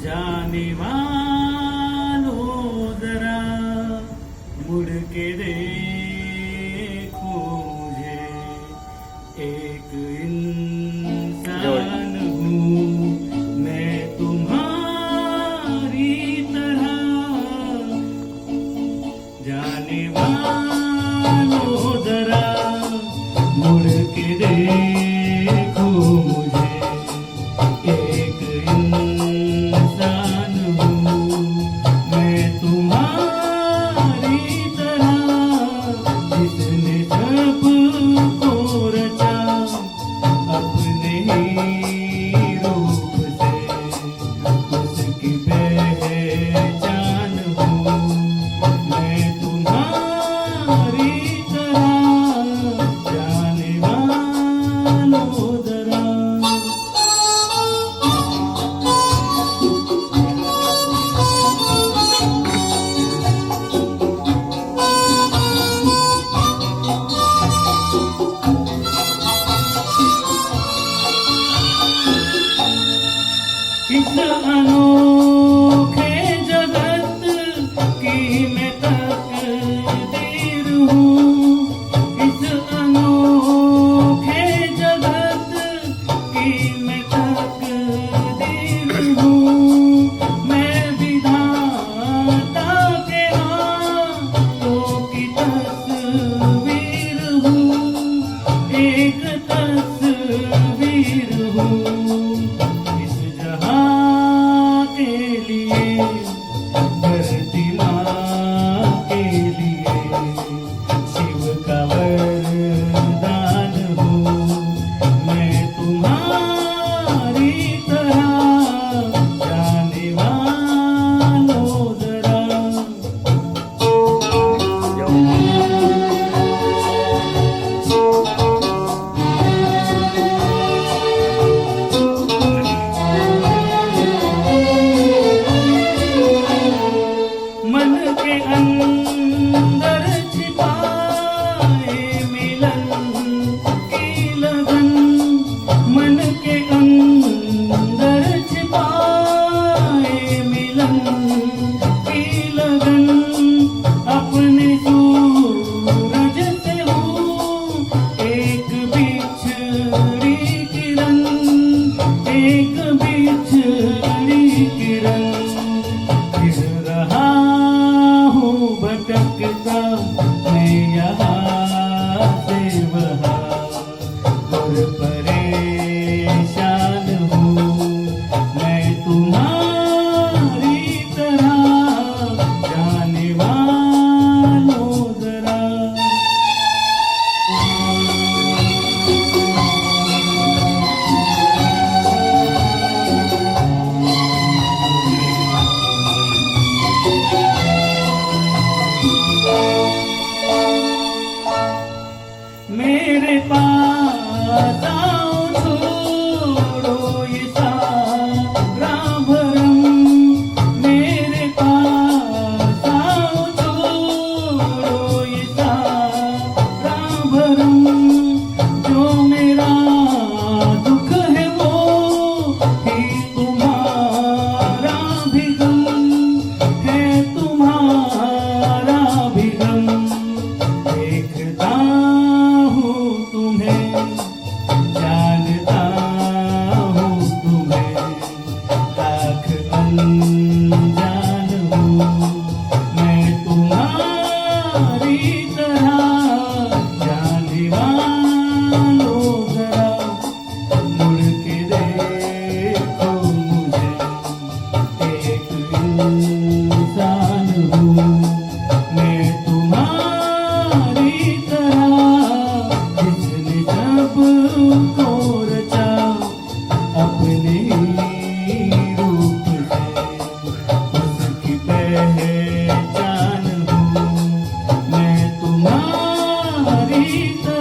जाने वालों जरा मुड़ के देखो मुझे, एक इंसान हूँ मैं तुम्हारी तरह। जाने वालों जरा मुड़ के देखो मुझे, एक इंसान हूँ मैं तुम्हारी तरह। जिसने सबको रचा अपने ही रूप से, उसकी पहचान हूँ मैं तुम्हारी तरह। जाने वालों जरा इस अनोखे जगत की मैं तकदीर हूँ। इस अनोखे जगत की मैं तकदीर हूँ। मैं विधाता के हाथों की तस्वीर हूँ, एक तस्वीर हूँ। इस जहां के लिए, धरती माँ के लिए, शिव का वरदान हूँ मैं तुम्हारी तरह। जाने वालों जरा मन के अंदर छिपाए मिलन की लगन। मन के अंदर छिपाए मिलन की लगन। अपने सूरज से हूँ एक बिछड़ी किरण, एक बिछड़ी किरण। फिर रहा हूँ भटकता मैं यहाँ से वहाँ, और परेशान हूँ मैं तुम्हारी तरह। जाने वालों जरा मेरे पास आओ, छोड़ो ये सारा भरम। मेरे पास आओ, छोड़ो ये सारा भरम। जो मेरा दुख है वो ही तुम्हारा भी गम है, तुम्हारा भी गम। देखता हूँ तुम्हें, जानता हूँ तुम्हें, लाख अनजान हूँ मैं तुम्हारी तरह। जाने वालों जरा मुड़ के देखो मुझे, एक इंसान हूँ मैं तुम्हारी तरह। जिसने सबको रचा अपने ही रूप से, उसकी पहचान हूँ मैं तुम्हारी तरह।